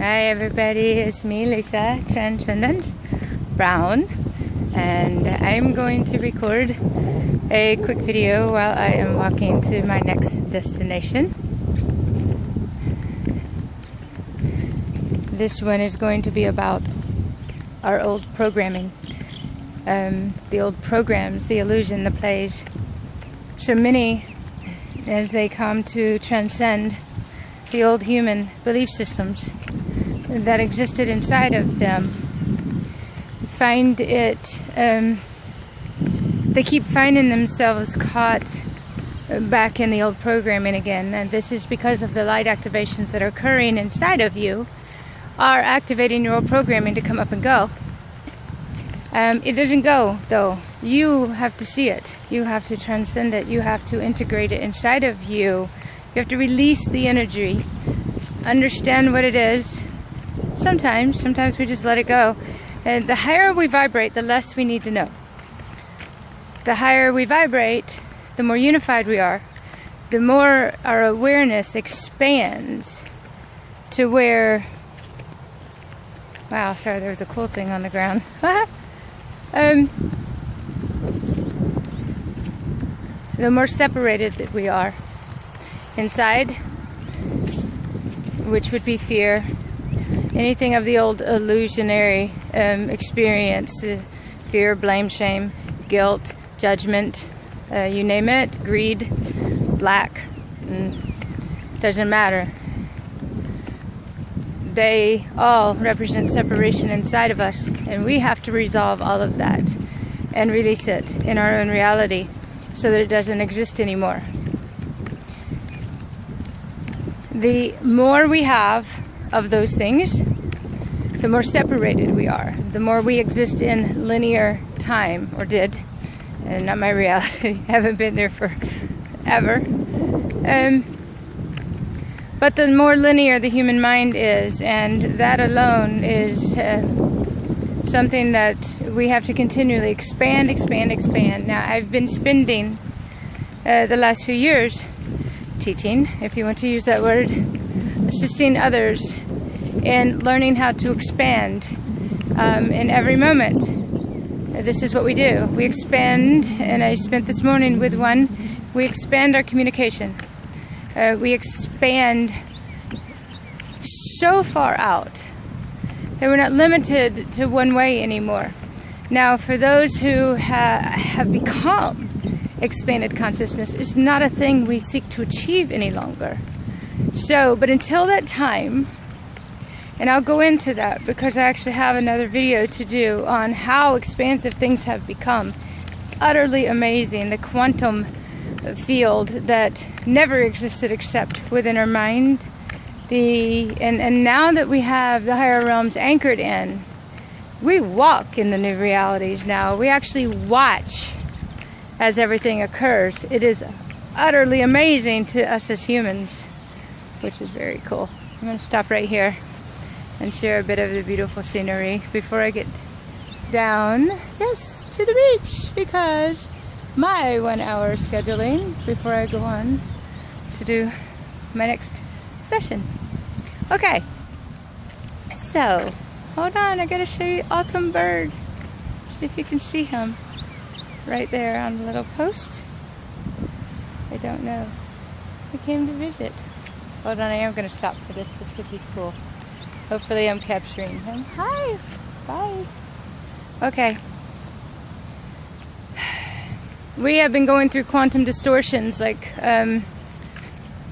Hi everybody, it's me, Lisa, Transcendence Brown, and I'm going to record a quick video while I am walking to my next destination. This one is going to be about our old programming, the old programs, the illusion, the plays. So many, as they come to transcend the old human belief systems that existed inside of them, find it, they keep finding themselves caught back in the old programming again. And this is because of the light activations that are occurring inside of you are activating your old programming to come up and go. It doesn't go, though. You have to see it. You have to transcend it. You have to integrate it inside of you. You have to release the energy, understand what it is. Sometimes we just let it go. And the higher we vibrate, the less we need to know. The higher we vibrate, the more unified we are, the more our awareness expands to where... Wow, sorry, there was a cool thing on the ground. The more separated that we are inside, which would be fear, anything of the old illusionary experience, fear, blame, shame, guilt, judgment, you name it, greed, lack, doesn't matter. They all represent separation inside of us, and we have to resolve all of that and release it in our own reality so that it doesn't exist anymore. The more we have of those things, the more separated we are, the more we exist in linear time, or did, and not my reality. I haven't been there forever. But the more linear the human mind is, and that alone is something that we have to continually expand. Now, I've been spending the last few years teaching, if you want to use that word, assisting others in learning how to expand in every moment. This is what we do. We expand, and I spent this morning with one. We expand our communication. We expand so far out that we're not limited to one way anymore. Now, for those who have become expanded consciousness, it's not a thing we seek to achieve any longer. So, but until that time, and I'll go into that because I actually have another video to do on how expansive things have become. Utterly amazing. The quantum field that never existed except within our mind. And now that we have the higher realms anchored in, we walk in the new realities now. We actually watch as everything occurs. It is utterly amazing to us as humans, which is very cool. I'm going to stop right here and share a bit of the beautiful scenery before I get down, yes, to the beach, because my 1 hour scheduling before I go on to do my next session. Okay, so hold on, I gotta show you awesome bird. See if you can see him right there on the little post. I don't know. He came to visit. Hold on, I am gonna stop for this just because he's cool. Hopefully I'm capturing him. Hi, bye. Okay. We have been going through quantum distortions, like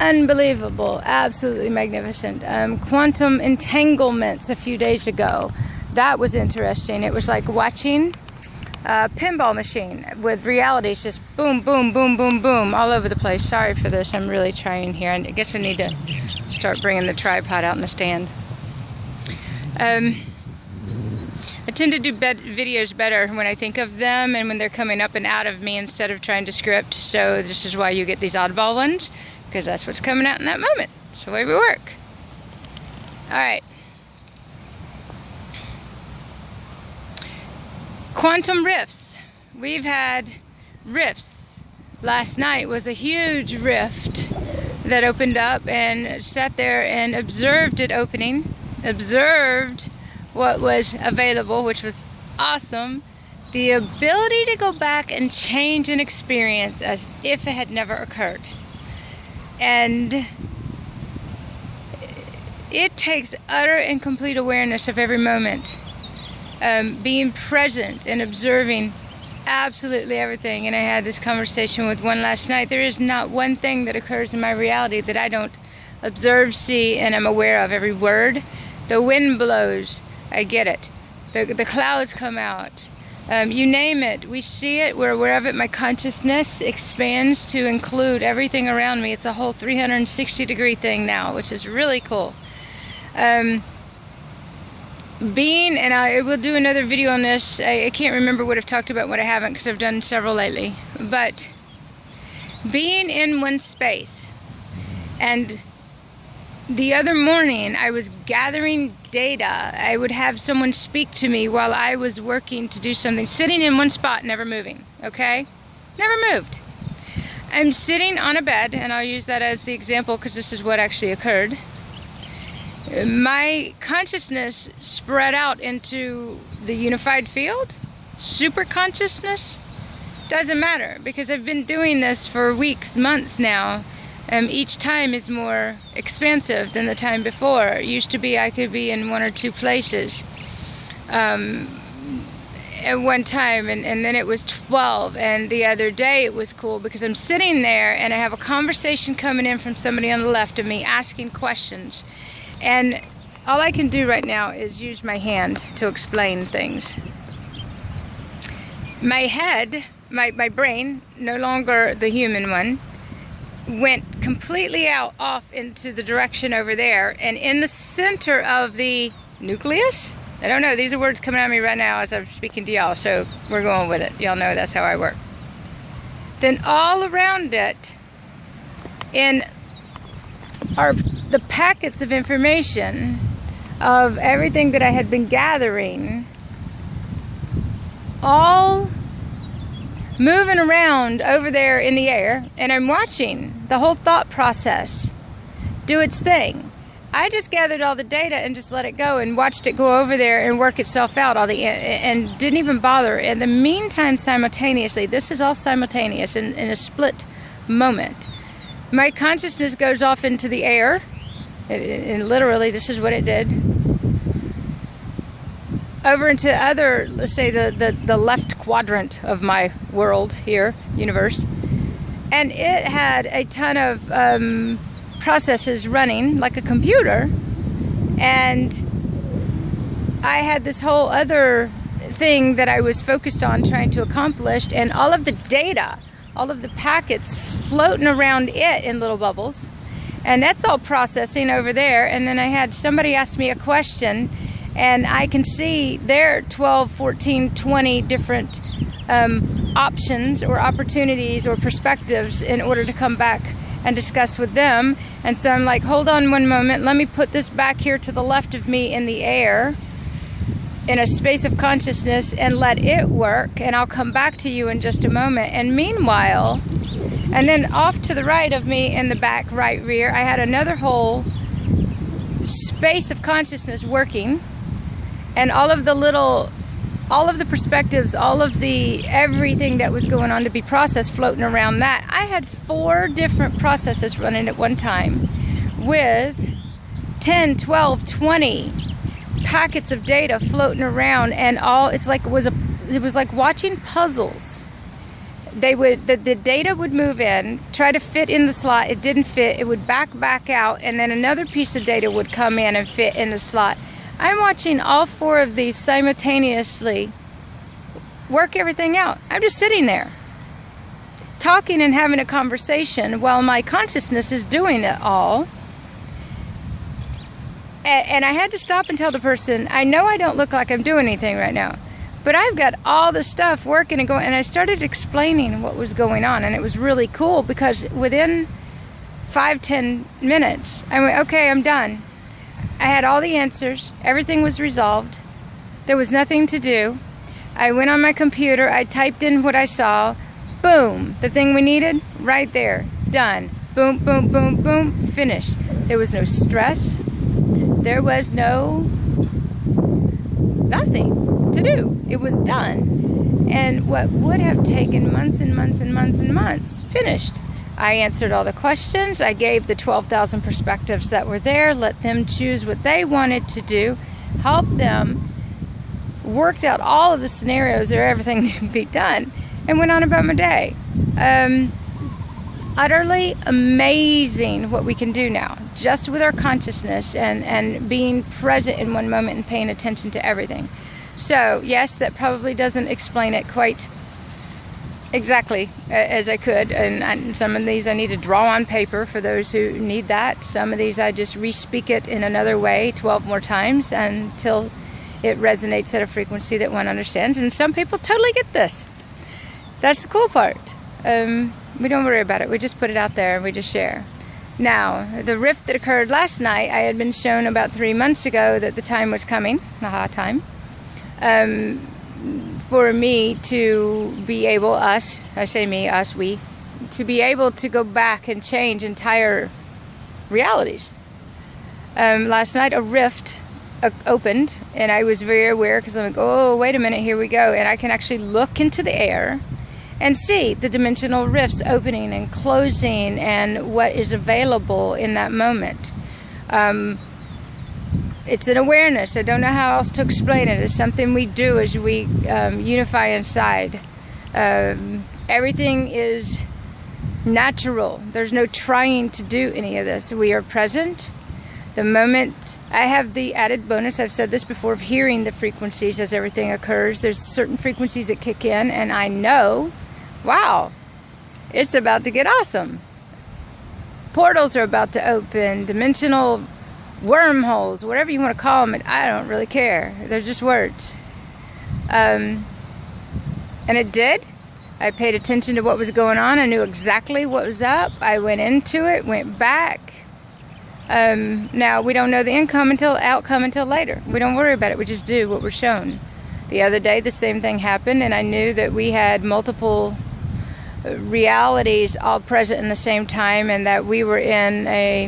unbelievable, absolutely magnificent. Quantum entanglements a few days ago. That was interesting. It was like watching a pinball machine with realities just boom, boom, boom, boom, boom, all over the place. Sorry for this. I'm really trying here. I guess I need to start bringing the tripod out in the stand. I tend to do videos better when I think of them and when they're coming up and out of me instead of trying to script. So this is why you get these oddball ones, because that's what's coming out in that moment. It's the way we work. Alright. Quantum rifts. We've had rifts. Last night was a huge rift that opened up, and sat there and observed it opening observed what was available, which was awesome, the ability to go back and change an experience as if it had never occurred. And it takes utter and complete awareness of every moment, being present and observing absolutely everything. And I had this conversation with one last night. There is not one thing that occurs in my reality that I don't observe, see, and I'm aware of. Every word. The wind blows, I get it. The clouds come out. You name it, we see it. We're aware of it. My consciousness expands to include everything around me. It's a whole 360-degree thing now, which is really cool. Being, and I will do another video on this. I can't remember what I've talked about, what I haven't, because I've done several lately. But being in one space, and the other morning I was gathering data. I would have someone speak to me while I was working to do something, sitting in one spot, never moving, okay? Never moved. I'm sitting on a bed, and I'll use that as the example because this is what actually occurred. My consciousness spread out into the unified field, super consciousness. Doesn't matter, because I've been doing this for weeks, months now. Each time is more expansive than the time before. It used to be I could be in one or two places at one time, and then it was 12. And the other day it was cool because I'm sitting there and I have a conversation coming in from somebody on the left of me asking questions. And all I can do right now is use my hand to explain things. My head, my brain, no longer the human one, went completely off into the direction over there, and in the center of the nucleus, I don't know, these are words coming at me right now as I'm speaking to y'all, so we're going with it. Y'all know that's how I work. Then all around it are the packets of information of everything that I had been gathering, all moving around over there in the air, and I'm watching the whole thought process do its thing. I just gathered all the data and just let it go and watched it go over there and work itself out, and didn't even bother. In the meantime, simultaneously, this is all simultaneous in a split moment. My consciousness goes off into the air, and literally this is what it did. Over into other, let's say the left quadrant of my world here, universe, and it had a ton of processes running like a computer, and I had this whole other thing that I was focused on trying to accomplish, and all of the data, all of the packets floating around it in little bubbles, and that's all processing over there. And then I had somebody ask me a question, and I can see their 12, 14, 20 different options or opportunities or perspectives in order to come back and discuss with them. And so I'm like, hold on one moment, let me put this back here to the left of me in the air, in a space of consciousness, and let it work, and I'll come back to you in just a moment. And meanwhile, and then off to the right of me in the back right rear, I had another whole space of consciousness working, and all of the perspectives, all of the everything that was going on to be processed floating around that. I had 4 different processes running at one time with 10, 12, 20 packets of data floating around, and it was like watching puzzles. The data would move in, try to fit in the slot. It didn't fit. It would back out, and then another piece of data would come in and fit in the slot. I'm watching all 4 of these simultaneously work everything out. I'm just sitting there, talking and having a conversation while my consciousness is doing it all. And I had to stop and tell the person, I know I don't look like I'm doing anything right now, but I've got all the stuff working and going. And I started explaining what was going on, and it was really cool because within 5-10 minutes, I went, okay, I'm done. I had all the answers. Everything was resolved. There was nothing to do. I went on my computer. I typed in what I saw. Boom. The thing we needed, right there. Done. Boom, boom, boom, boom. Finished. There was no stress. There was nothing to do. It was done. And what would have taken months and months and months and months, finished. I answered all the questions. I gave the 12,000 perspectives that were there, let them choose what they wanted to do, helped them, worked out all of the scenarios where everything could be done, and went on about my day. Utterly amazing what we can do now, just with our consciousness and being present in one moment and paying attention to everything. So, yes, that probably doesn't explain it quite exactly as I could, and some of these I need to draw on paper for those who need that. Some of these I just re-speak it in another way 12 more times until it resonates at a frequency that one understands, and some people totally get this. That's the cool part. We don't worry about it. We just put it out there and we just share. Now, the rift that occurred last night, I had been shown about 3 months ago that the time was coming, time, for me to be able, us, I say me, us, we, to be able to go back and change entire realities. Last night a rift opened, and I was very aware, because I'm like, oh, wait a minute, here we go. And I can actually look into the air and see the dimensional rifts opening and closing and what is available in that moment. It's an awareness. I don't know how else to explain it. It's something we do as we unify inside. Everything is natural. There's no trying to do any of this. We are present. The moment, I have the added bonus, I've said this before, of hearing the frequencies as everything occurs. There's certain frequencies that kick in, and I know, wow, it's about to get awesome. Portals are about to open, dimensional wormholes, whatever you want to call them, I don't really care. They're just words. And it did. I paid attention to what was going on. I knew exactly what was up. I went into it, went back. Now, we don't know the outcome until later. We don't worry about it. We just do what we're shown. The other day, the same thing happened, and I knew that we had multiple realities all present in the same time, and that we were in a,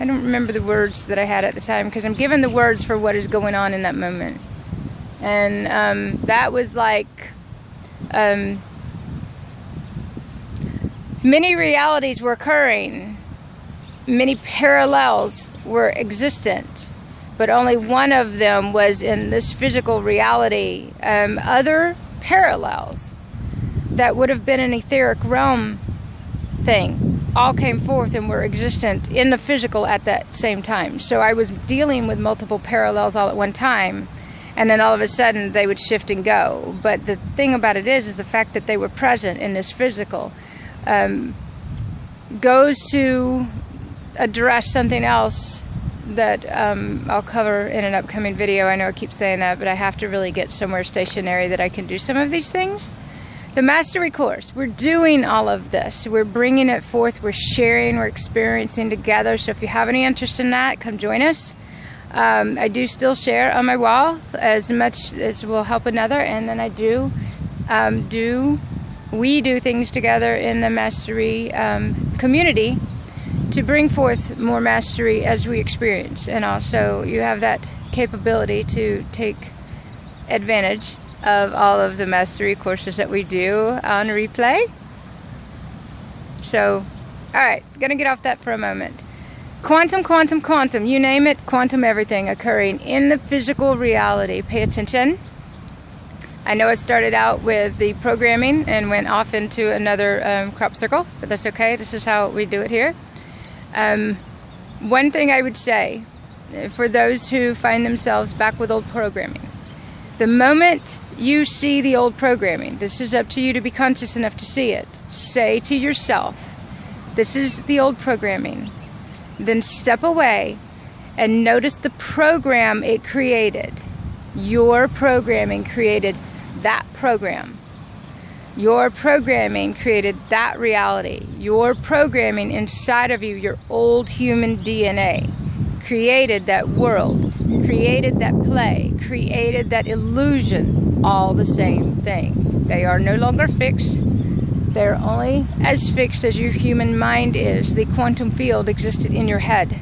I don't remember the words that I had at the time, because I'm given the words for what is going on in that moment. And that was like, many realities were occurring. Many parallels were existent, but only one of them was in this physical reality. Other parallels that would have been an etheric realm thing all came forth and were existent in the physical at that same time. So I was dealing with multiple parallels all at one time, and then all of a sudden they would shift and go. But the thing about it is the fact that they were present in this physical goes to address something else that I'll cover in an upcoming video. I know I keep saying that, but I have to really get somewhere stationary that I can do some of these things. The Mastery Course, we're doing all of this. We're bringing it forth, we're sharing, we're experiencing together. So if you have any interest in that, come join us. I do still share on my wall as much as will help another, and then I we do things together in the Mastery community to bring forth more mastery as we experience. And also you have that capability to take advantage of all of the Mastery courses that we do on replay. So, alright, gonna get off that for a moment. Quantum, quantum, quantum, you name it, quantum everything occurring in the physical reality. Pay attention. I know I started out with the programming and went off into another crop circle, but that's okay. This is how we do it here. One thing I would say for those who find themselves back with old programming, the moment you see the old programming, this is up to you to be conscious enough to see it. Say to yourself, this is the old programming. Then step away and notice the program it created. Your programming created that program. Your programming created that reality. Your programming inside of you, your old human DNA, created that world, created that play, created that illusion, all the same thing. They are no longer fixed. They're only as fixed as your human mind is. The quantum field existed in your head.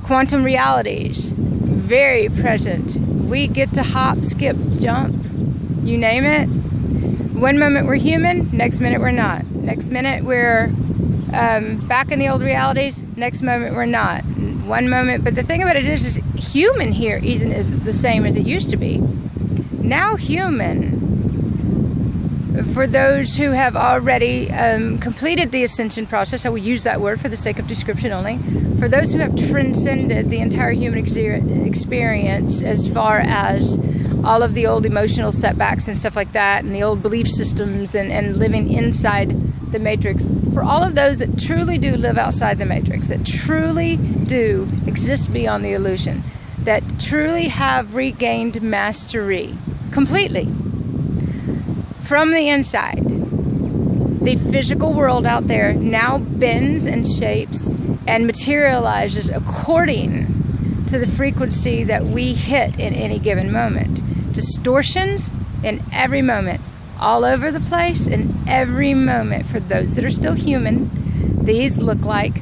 Quantum realities, very present. We get to hop, skip, jump, you name it. One moment we're human, next minute we're not. Next minute we're back in the old realities, next moment we're not. One moment, but the thing about it is human here isn't the same as it used to be. Now human, for those who have already completed the ascension process, I will use that word for the sake of description only, for those who have transcended the entire human experience as far as all of the old emotional setbacks and stuff like that, and the old belief systems and living inside the matrix, for all of those that truly do live outside the matrix, that truly do exist beyond the illusion, that truly have regained mastery completely from the inside, the physical world out there now bends and shapes and materializes according to the frequency that we hit in any given moment. Distortions in every moment, all over the place, in every moment. For those that are still human, these look like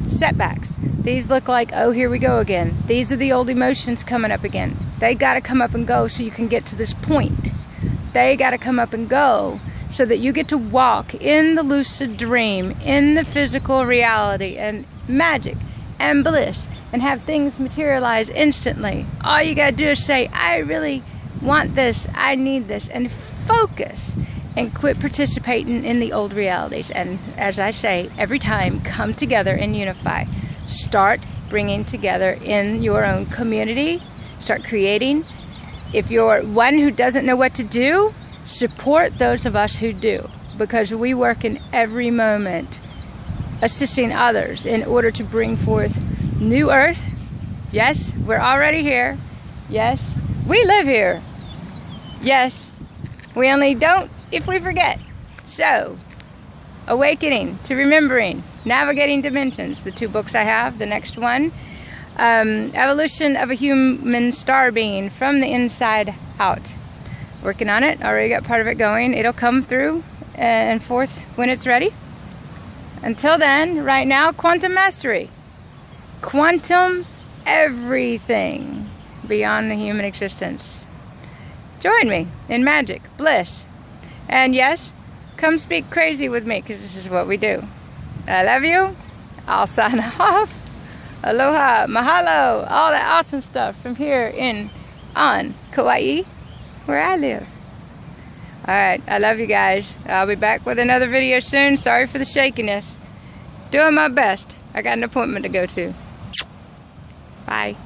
setbacks. These look like, oh, here we go again. These are the old emotions coming up again. They got to come up and go so you can get to this point. They got to come up and go so that you get to walk in the lucid dream, in the physical reality and magic and bliss, and have things materialize instantly. All you got to do is say, I really want this, I need this, and focus and quit participating in the old realities. And as I say, every time, come together and unify. Start bringing together in your own community. Start creating. If you're one who doesn't know what to do, support those of us who do, because we work in every moment assisting others in order to bring forth new earth. Yes, we're already here. Yes, we live here. Yes, we only don't if we forget. So, Awakening to Remembering, Navigating Dimensions, the 2 books I have. The next one, Evolution of a Human Star Being from the Inside Out. Working on it, already got part of it going. It'll come through and forth when it's ready. Until then, right now, quantum mastery. Quantum everything beyond the human existence. Join me in magic, bliss. And yes, come speak crazy with me, because this is what we do. I love you. I'll sign off. Aloha, mahalo, all that awesome stuff from here on Kauai, where I live. Alright, I love you guys. I'll be back with another video soon. Sorry for the shakiness. Doing my best. I got an appointment to go to. Bye.